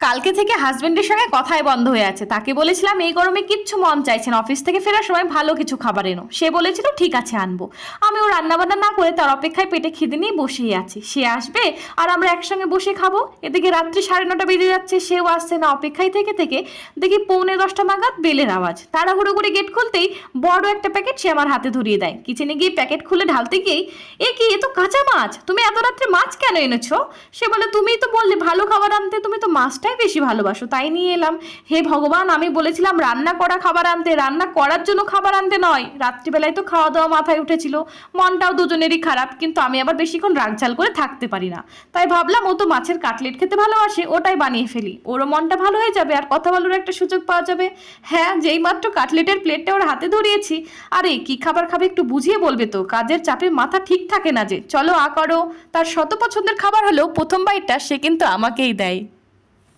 কালকে থেকে হাজবেন্ডের সঙ্গে কথাই বন্ধ হয়ে আছে। তাকে বলেছিলাম এই গরমে কিচ্ছু মন চাইছে না, অফিস থেকে ফেরার সময় ভালো কিছু খাবার এনো। সে বলেছিল ঠিক আছে আনবো। আমি ও রান্নাবান্না না করে তার অপেক্ষায় পেটে খিদে নিয়ে বসেই আছি। সে আসবে আর আমরা একসঙ্গে বসে খাবো। এদিকে রাত্রি 9:30 বেজে যাচ্ছে, সেও আসছে না। অপেক্ষায় থেকে থেকে দেখি 9:45 নাগাদ বেলের আওয়াজ। তাড়াহুড়ো করে গেট খুলতেই বড় একটা প্যাকেট সে আমার হাতে ধরিয়ে দেয়। কিচেনে গিয়ে প্যাকেট খুলে ঢালতে গিয়েই এ কি, এ তো কাঁচা মাছ, তুমি এত রাত্রে মাছ কেন এনেছো? সে বলে তুমিই তো বললে ভালো খাবার আনতে, তুমি তো মাছটাই বেশি ভালোবাসো, তাই নিয়ে এলাম। হে ভগবান, আমি বলেছিলাম রান্না করা খাবার আনতে, রান্না করার জন্য খাবার আনতে নয়। রাত্রিবেলায় তো খাওয়া দাওয়া মাথায় উঠেছিল, মনটাও দুজনেরই খারাপ, কিন্তু আমি আবার বেশিক্ষণ রাগঝাল করে থাকতে পারি না। তাই ভাবলাম ও তো মাছের কাটলেট খেতে ভালোবাসে, ওটাই বানিয়ে ফেলি, ওরও মনটা ভালো হয়ে যাবে আর কথা বলার একটা সুযোগ পাওয়া যাবে। হ্যাঁ, যেই মাত্র কাটলেটের প্লেটটা ওর হাতে ধরিয়েছি, আরে কি খাবার খাবে একটু বুঝিয়ে বলবে তো, কাজের চাপে মাথা ঠিক থাকে না যে। চলো করো। তার শত পছন্দের খাবার হলেও প্রথম বাইটটা সে কিন্তু আমাকেই দেয়।